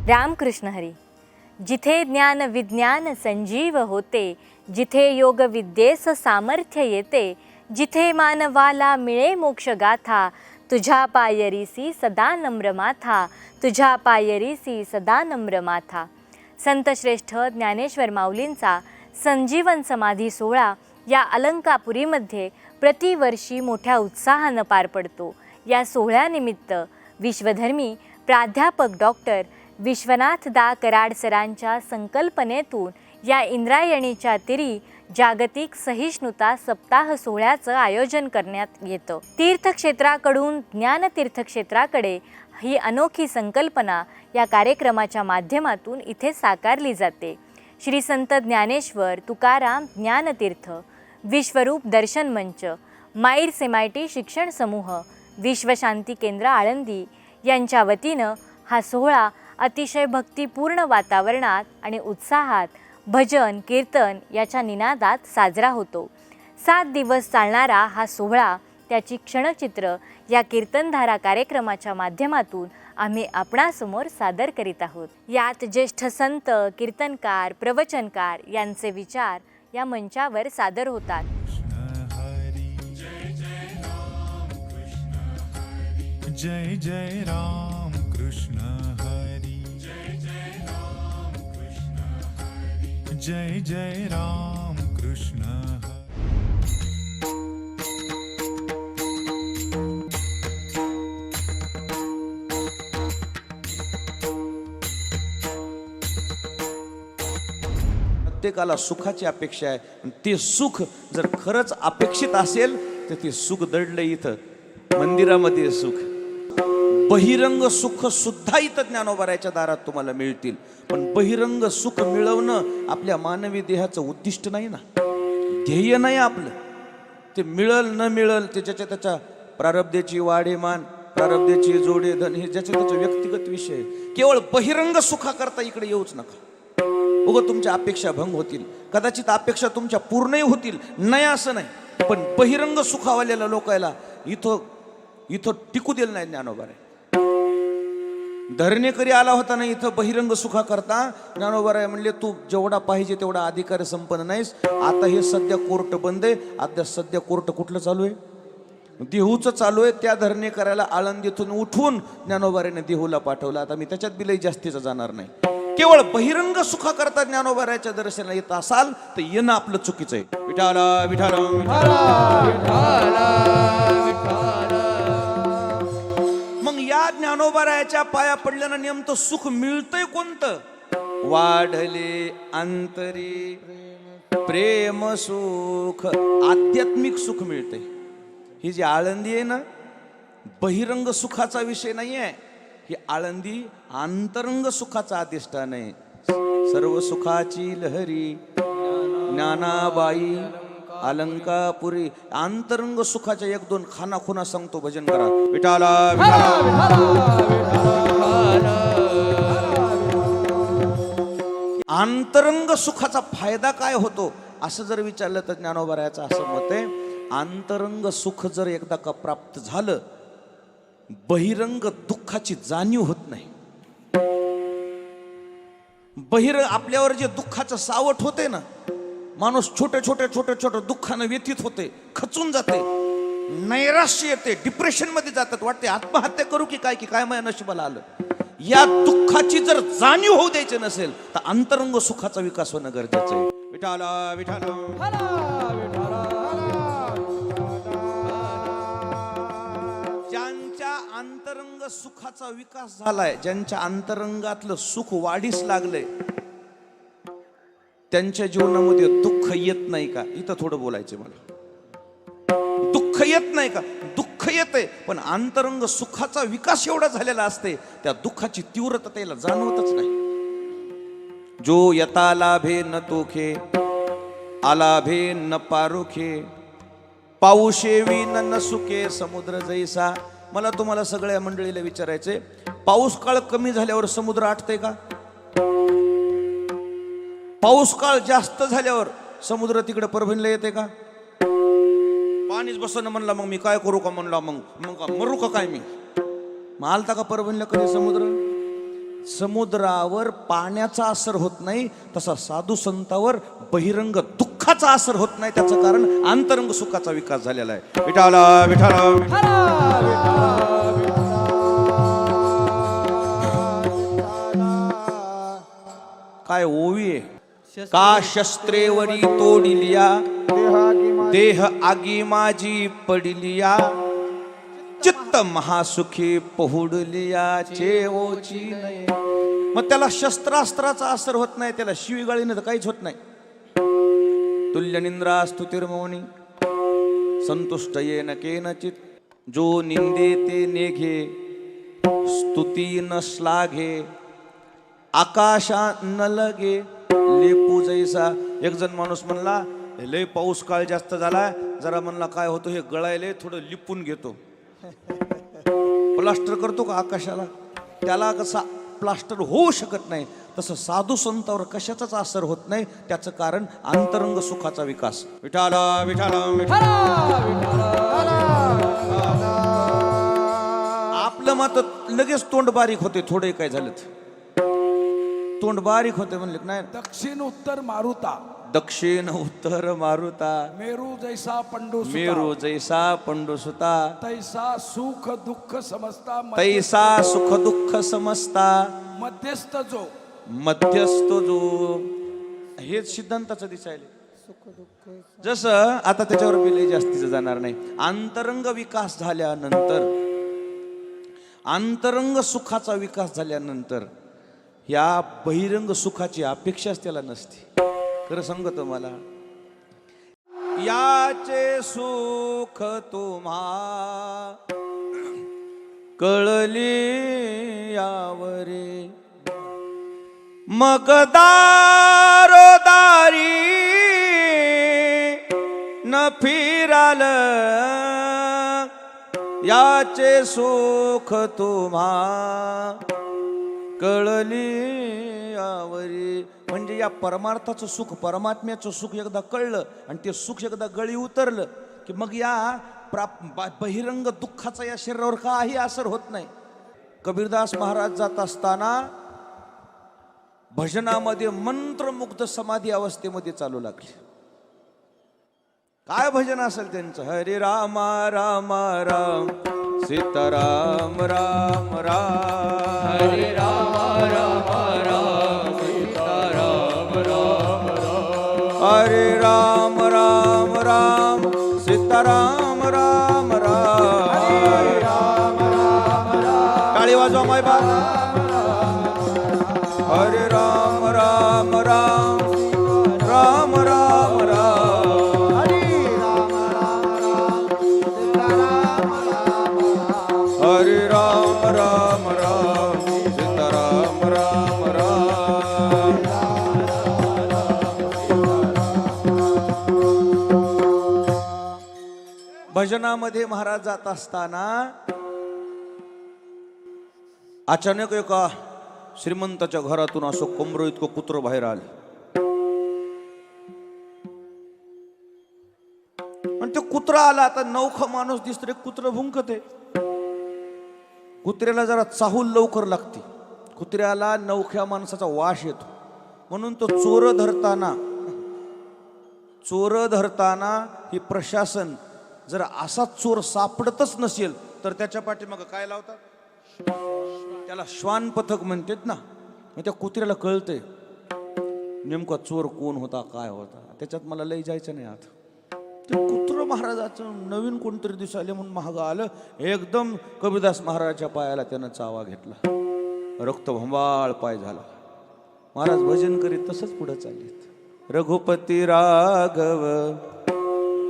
रामकृष्ण हरी. जिथे ज्ञान विज्ञान संजीव होते, जिथे योग विद्येस सामर्थ्य येते, जिथे मानवाला मिळे मोक्ष गाथा, तुझ्या पायरीसी सदा नम्र माथा, तुझ्या पायरीसी सदा नम्र माथा. संत श्रेष्ठ ज्ञानेश्वर माऊलींचा संजीवन समाधी सोहळा या अलंकापुरीमध्ये प्रतिवर्षी मोठ्या उत्साहानं पार पडतो. या सोहळ्यानिमित्त विश्वधर्मी प्राध्यापक डॉक्टर विश्वनाथ दा कराड सरांच्या संकल्पनेतून या इंद्रायणीच्या तिरी जागतिक सहिष्णुता सप्ताह सोहळ्याचं आयोजन करण्यात येतं. तीर्थक्षेत्राकडून ज्ञानतीर्थक्षेत्राकडे ही अनोखी संकल्पना या कार्यक्रमाच्या माध्यमातून इथे साकारली जाते. श्री संत ज्ञानेश्वर तुकाराम ज्ञानतीर्थ विश्वरूप दर्शन मंच, माईर्स MIT शिक्षण समूह, विश्वशांती केंद्र आळंदी यांच्या वतीनं हा सोहळा अतिशय भक्तिपूर्ण वातावरणात आणि उत्साहात भजन कीर्तन याच्या निनादात साजरा होतो. 7 दिवस चालणारा हा सोहळा त्याची क्षणचित्र या कीर्तनधारा कार्यक्रमाच्या माध्यमातून आम्ही आपणासमोर सादर करीत आहोत. यात ज्येष्ठ संत, कीर्तनकार, प्रवचनकार यांचे विचार या मंचावर सादर होतात. जय जय राम कृष्ण हरी, जय जय राम कृष्ण हरी, जय जय राम कृष्ण हरी. प्रत्येकाला सुखाची अपेक्षा आहे. ते सुख जर खरंच अपेक्षित असेल तर ते सुख दडलं इथं मंदिरामध्ये. सुख बहिरंग सुख सुद्धा इथं ज्ञानोबाराच्या दारात तुम्हाला मिळतील. पण बहिरंग सुख मिळवणं आपल्या मानवी देहाचं उद्दिष्ट नाही ना, ध्येय नाही आपलं. ते मिळल न मिळल ते ज्याच्या त्याच्या प्रारब्धाची वाढेमान, प्रारब्धाची जोडेधन हे ज्याच्या त्याचा व्यक्तिगत विषय. केवळ बहिरंग सुखाकरता इकडे येऊच नका. उगं तुमच्या अपेक्षा भंग होतील. कदाचित अपेक्षा तुमच्या पूर्णही होतील, नाही असं नाही. पण बहिरंग सुखावालेल्या लोकांना इथं टिकू दिलं नाही ज्ञानोबाराय. धरणेकरी आला होता ना इथं बहिरंग सुखा करता. ज्ञानोबाराय म्हणले तू जेवढा पाहिजे तेवढा अधिकार संपन्न नाहीस. आता हे सध्या कोर्ट बंद आहे. आता सध्या कोर्ट कुठलं चालू आहे? देहूचं चालू आहे. त्या धरणेकराला आळंदीतून उठवून ज्ञानोबारायने देहूला पाठवलं. आता मी त्याच्यात बिलही जास्तीचं जाणार नाही. केवळ बहिरंग सुखा करता ज्ञानोबारायच्या दर्शनाला येत असाल तर येणं आपलं चुकीचं आहे. विठाला विठाला मग या ज्ञानोबारायच्या पाया पडल्यानं नेमकं सुख मिळतंय कोणतं? वाढले अंतरी प्रेम सुख, आध्यात्मिक सुख मिळतंय. ही जी आळंदी आहे ना, बहिरंग सुखाचा विषय नाही आहे. ही आळंदी अंतरंग सुखाचा अधिष्ठान आहे. सर्व सुखाची लहरी ज्ञानाबाई अलंकापुरी. अंतरंग सुखाच्या 1-2 खाना सांगतो. भजन करा. विठाला अंतरंग सुखाचा फायदा काय होतो असं जर विचारलं तर ज्ञानोबारायचं असं मत आहे, अंतरंग सुख जर एकदा का प्राप्त झालं, बहिरंग दुःखाची जाणीव होत नाही. आपल्यावर जे दुःखाचं सावट होते ना, माणूस छोटे छोटे दुःखानं व्यथित होते, खचून जाते, नैराश्य येते, डिप्रेशन मध्ये जातात. वाटते आत्महत्या करू की काय माझ्या नशिबाला आलं. या दुःखाची जर जाणीव होऊ द्यायची नसेल तर अंतरंग सुखाचा विकास होणं गरजेचं आहे. विठाला विठाला अंतरंग सुखाचा विकास झालाय, ज्यांच्या अंतरंगातलं सुख वाढीस लागलंय, त्यांच्या जीवनामध्ये दुःख येत नाही का? इथं थोडं बोलायचं मला. दुःख येत नाही का? दुःख येते, पण अंतरंग सुखाचा विकास एवढा झालेला असते त्या दुःखाची तीव्रता त्याला जाणवतच नाही. जो यता लाभे न तोखे, आलाभे न पारुखे, पाऊशे विन न सुखे समुद्र जैसा. मला तुम्हाला सगळ्या मंडळीला विचारायचंय, पाऊस काळ कमी झाल्यावर समुद्र आटतंय का? पाऊस काळ जास्त झाल्यावर समुद्र तिकडे परभणीला येते का? पाणीच बसणं म्हणला मग मी काय करू का म्हणला, मग मरू का काय मी? आलता का परभणीला कधी समुद्र? समुद्रावर पाण्याचा असर होत नाही, तसा साधू संतावर बहिरंग दुःखाचा असर होत नाही. त्याचं कारण अंतरंग सुखाचा विकास झालेला आहे. विठाला विठाला काय ओवी आहे. का शस्त्रेवरी तोडिलिया देह आगी माझी पडिलिया, चित्त महासुखी पहुडलिया चेवोची नये. मग त्याला शस्त्रास्त्राचा असर होत नाही, त्याला शिवीगाळीनं तर काहीच होत नाही. तुल्य निंद्रा स्तुतिर्मौनी संतुष्ट येन केनचित, जो निंदे ते नेघे स्तुती न श्लाघे, आकाशा न लगे लेपू जैसा. एक जण माणूस म्हणला, लय पाऊस काळ जास्त झाला, जरा म्हणला काय होतं हे गळायले, थोडं लिपून घेतो. प्लास्टर करतो का आकाशाला? त्याला कसा प्लास्टर होऊ शकत नाही, तसं साधू संतावर कशाचाच असर होत नाही. त्याचं कारण अंतरंग सुखाचा विकास. विठाला विठाला आपलं मात्र लगेच तोंड बारीक होते. थोडे काय झालं तोंड बारीक होते म्हणले नाही. दक्षिण उत्तर मारुता, दक्षिण उत्तर मारुता, मेरू जैसा पंडू मेरू जैसा पंडुसुता, तैसा सुख दुःख समजता, तैसा सुख दुःख समजता, मध्यस्थ जो, मध्यस्थ जो. हेच सिद्धांताचं दिसायले. जसं आता त्याच्यावर बिले जास्तीचं जाणार नाही. अंतरंग विकास झाल्यानंतर, अंतरंग सुखाचा विकास झाल्यानंतर या बहिरंग सुखाची अपेक्षाच त्याला नसते. खरं सांगतो मला, याचे सुख तुम्हा कळले यावरे, मग दारोदारी न फिराल, याचे सुख तुम्हा कळली यावरी. म्हणजे या परमार्थाचं सुख, परमात्म्याचं सुख एकदा कळलं आणि ते सुख एकदा गळी उतरलं की मग या बहिरंग दुःखाचा या शरीरावर काही असर होत नाही. कबीरदास महाराज जात असताना भजनामध्ये मंत्रमुग्ध समाधी अवस्थेमध्ये चालू लागले. काय भजन असेल त्यांचं? हरे राम राम राम सीताराम राम राम, हरे राम राम राम सीताराम राम राम, हरे राम राम राम सीताराम राम राम, हरे राम राम राम. टाळी वाजवा माय बाप. हरे राम राम राम राम राम राम, हरे राम राम राम सीताराम राम राम. भजनामध्ये महाराज जात असताना अचानक एका श्रीमंताच्या घरातून असं कोंबडं इतकं कुत्रं बाहेर आलं आणि ते कुत्रा आला. आता नवखा माणूस दिसतोय, कुत्रं भुंकते. कुत्र्याला जरा चाहूल लवकर लागते. कुत्र्याला नवख्या माणसाचा वास येतो, म्हणून तो चोर धरताना ही प्रशासन जर असा चोर सापडतच नसेल तर त्याच्या पाठीमागं काय लावतात? त्याला श्वान पथक म्हणतात ना. मग त्या कुत्र्याला कळतंय नेमका चोर कोण होता, काय होता. त्याच्यात मला लई जायचं नाही. आता ते कुत्र महाराजाचं नवीन कोणतरी दिसायले म्हणून महाग आलं. एकदम कबीरदास महाराजाच्या पायाला त्यानं चावा घेतला. रक्तभंबाळ पाय झाला. महाराज भजन करीत तसंच पुढे चाललेत. रघुपती राघव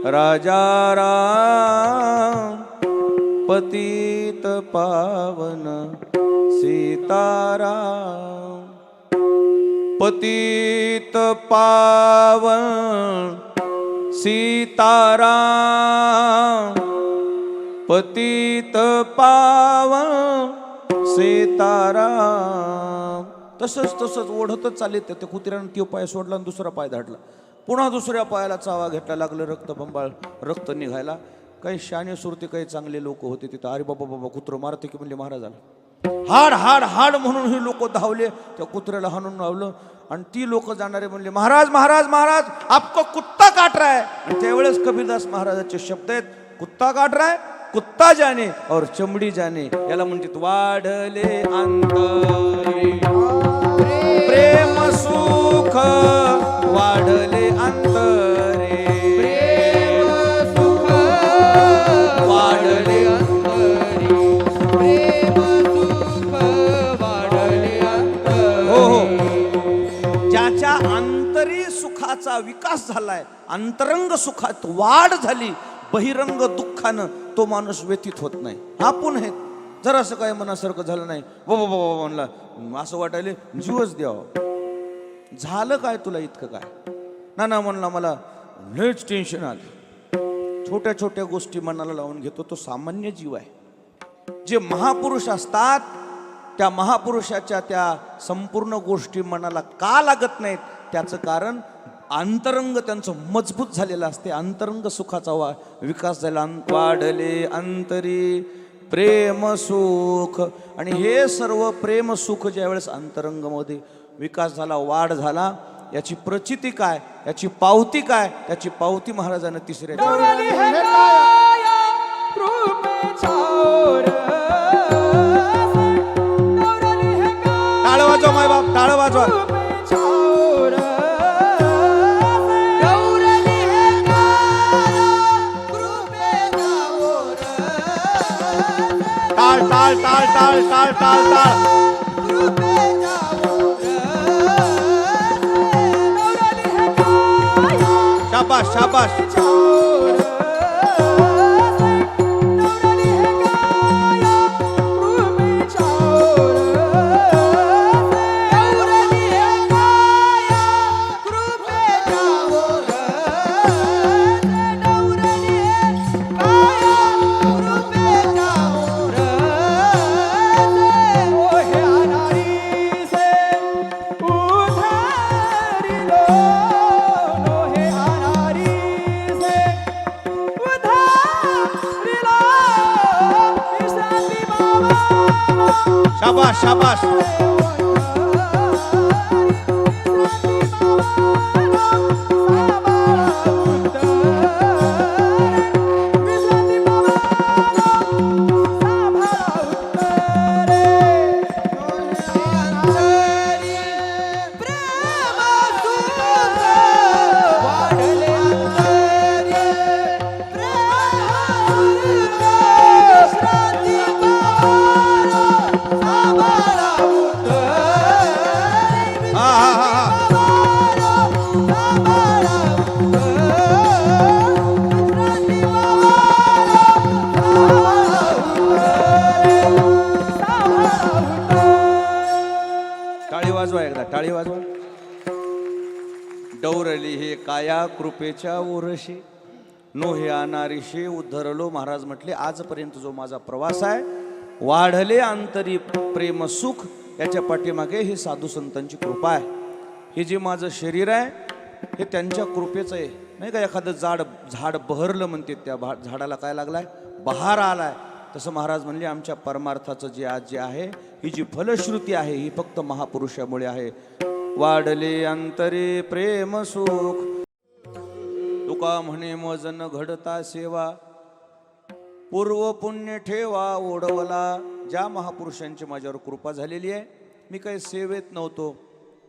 राजा राम, पतित पावन सीताराम, पतित पावन सीताराम, पतित पावन सीताराम. तसंच ओढतच चालले. त्या कुत्र्यानं तो पाय सोडला आणि दुसरा पाय धाडला. पुन्हा दुसऱ्या पायाला चावा घेतला. लागलं रक्तबंबाळ, रक्त निघायला. काही शाणे सुरते, काही चांगले लोक होते तिथं. अरे बाबा बाबा कुत्रं मारते की म्हणले महाराजाला. हाड हाड हाड म्हणून हे लोक धावले, त्या कुत्र्याला हाणून लावलं. आणि ती लोक जाणारे म्हणले, महाराज महाराज महाराज आपको कुत्ता काट रहा है. आणि त्यावेळेस कबीरदास महाराजाचे शब्द आहेत, कुत्ता काट रहा है, कुत्ता जाने और चमडी जाने. याला म्हणतात वाढले अंतरी प्रेम सुख, वाढले अंतरे प्रेम सुख, वाढले अंतरी प्रेम सुख, वाढले अंतरी. हो हो, ज्याच्या अंतरी सुखाचा विकास झालाय, अंतरंग सुखात वाढ झाली, बहिरंग दुःखानं तो माणूस व्यतीत होत नाही. आपण हे जर असं काय मनासारखं झालं नाही, बाबा बाबा म्हणला, असं वाटायले जीवच द्यावं. झालं काय तुला इतकं काय? ना म्हणला, मला लयच टेन्शन आलं. छोट्या छोट्या गोष्टी मनाला लावून घेतो तो सामान्य जीव आहे. जे महापुरुष असतात त्या महापुरुषाच्या त्या संपूर्ण गोष्टी मनाला का लागत नाहीत, त्याचं कारण अंतरंग त्यांचं मजबूत झालेलं असते. अंतरंग सुखाचा विकास झाला. वाढले अंतरी प्रेम सुख. आणि हे सर्व प्रेम सुख ज्यावेळेस अंतरंगामध्ये विकास झाला, वाढ झाला, याची प्रचिती काय, याची पावती काय, त्याची पावती महाराजांना तिसऱ्या टाळ वाजवा माय बाप, टाळ वाजवा. टाळ टाळ टाळ टाळ टाळ टाळ टाळ. शाबाश शाबाश. शाबाश शाबाश. टाळी वाजवा. डौरली हे काया कृपेच्या ओरशी, नोहे अनारीशे उद्धरलो. महाराज म्हटले, आजपर्यंत जो माझा प्रवास आहे, वाढले अंतरी प्रेम सुख, याच्या पाठीमागे ही साधू संतांची कृपा आहे. हे जे माझं शरीर आहे हे त्यांच्या कृपेचं आहे. नाही का, एखादं झाड बहरलं म्हणते, त्या झाडाला काय लागलाय, बहार आलाय. तसं महाराज म्हणले, आमच्या परमार्थाचं जे आज जे आहे, ही जी फलश्रुती आहे, ही फक्त महापुरुषामुळे आहे. वाढले अंतरे प्रेम सुख, तुका म्हणे मजन घडता सेवा, पूर्व पुण्य ठेवा ओढवला. ज्या महापुरुषांची माझ्यावर कृपा झालेली आहे, मी काही सेवेत नव्हतो,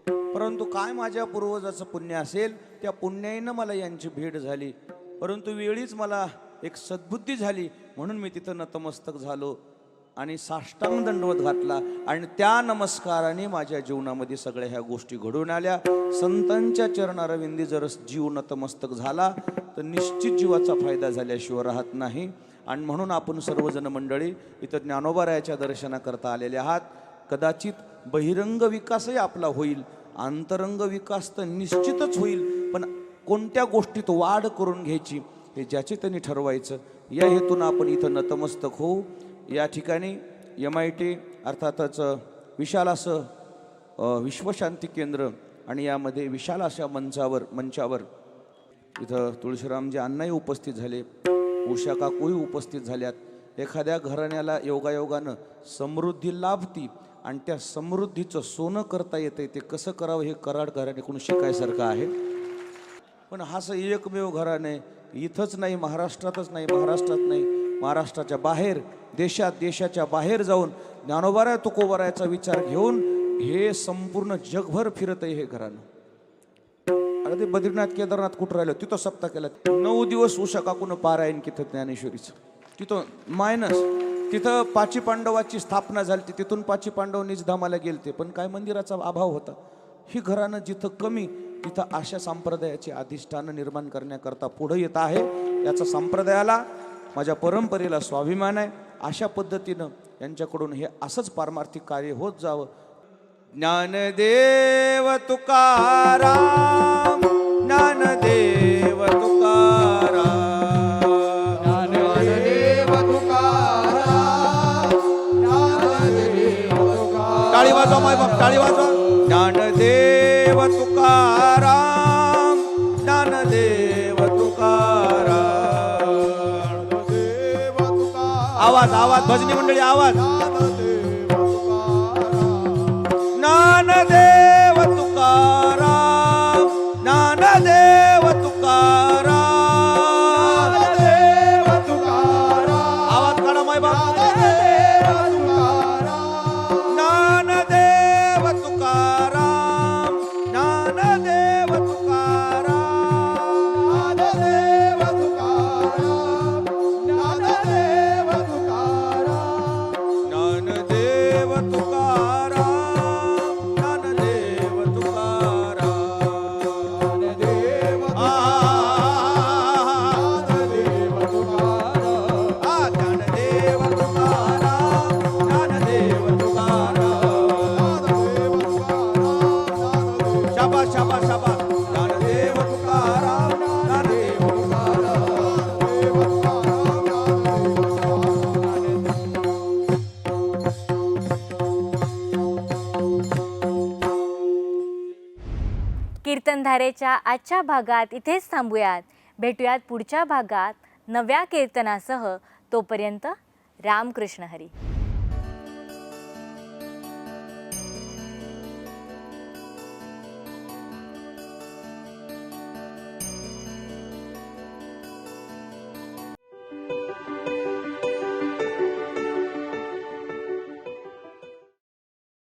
परंतु काय माझ्या पूर्वजाचं पुण्य असेल, त्या पुण्याईनं मला यांची भेट झाली. परंतु वेळीच मला एक सद्बुद्धी झाली, म्हणून मी तिथं नतमस्तक झालो आणि साष्टांग दंडवत घातला. आणि त्या नमस्काराने माझ्या जीवनामध्ये सगळ्या ह्या गोष्टी घडून आल्या. संतांच्या चरणारविंदी जर जीव नतमस्तक झाला तर निश्चित जीवाचा फायदा झाल्याशिवाय राहत नाही. आणि म्हणून आपण सर्वजण मंडळी इथं ज्ञानोबारायाच्या दर्शनाकरता आलेले आहात. कदाचित बहिरंग विकासही आपला होईल, अंतरंग विकास तर निश्चितच होईल, पण कोणत्या गोष्टीत वाढ करून घ्यायची हे ज्याचे त्यांनी ठरवायचं. या हेतून आपण इथं नतमस्तक होऊ. या ठिकाणी MIT अर्थातच विशाल असं विश्वशांती केंद्र आणि यामध्ये विशाल अशा मंचावर इथं तुळशीरामजी अण्णाही उपस्थित झाले, उषा काकूही उपस्थित झाल्यात. एखाद्या घराण्याला योगायोगानं समृद्धी लाभती आणि त्या समृद्धीचं सोनं करता येते, ते कसं करावं हे कराड घराण्याकडून शिकायसारखं आहे. पण हा असं एकमेव घराणे इथंच नाही, महाराष्ट्रातच नाही, महाराष्ट्राच्या बाहेर, देशाच्या बाहेर जाऊन ज्ञानोबाराय तुकोबारायचा विचार घेऊन हे संपूर्ण जगभर फिरत आहे हे घराणं. अरे ते बद्रीनाथ केदारनाथ कुठं राहिलं, तिथं सप्ताह केला. 9 दिवस उषा काकून पारायण तिथं ज्ञानेश्वरीचं, तिथं मायनस. तिथं पाची पांडवाची स्थापना झाली, तिथून पाची पांडव निजधामाला गेलते, पण काय मंदिराचा अभाव होता. ही घरानं जिथं कमी तिथं अशा संप्रदायाची अधिष्ठानं निर्माण करण्याकरता पुढे येत आहे. याचा संप्रदायाला, माझ्या परंपरेला स्वाभिमान आहे. अशा पद्धतीनं यांच्याकडून हे असंच पारमार्थिक कार्य होत जावं. ज्ञानदेव तुकाराम, ज्ञानदेव तुकाराम, ज्ञानदेव तुकाराम, ज्ञानदेव तुकाराम. टाळी वाजवा माय बाप, टाळी वाजवा. ज्ञानदेव तुकाराम, ज्ञानदेव तुकाराम. आवाज आवाज, भजनी मंडळी आवाज. ज्ञानदेव तुकाराम, ज्ञानदेव तुकाराम, ज्ञानदेव तुकाराम. आवाज काढा माय बाप. ज्ञानदेव तुकाराम, ज्ञानदेव तुकाराम, ज्ञानदेव तुकाराम, ज्ञानदेव तुकाराम, ज्ञानदेव तुकाराम, ज्ञानदेव तुकाराम, ज्ञानदेव ज्ञानदेव तुकाराम, ज्ञानदेव तुकाराम. शाबास शाबास शाबास. ज्ञानदेव तुकाराम, ज्ञानदेव कीर्तनधारेच्या आजच्या भागात इथेच थांबूयात. भेटूयात पुढच्या भागात नव्या कीर्तनासह. तोपर्यंत रामकृष्ण हरी.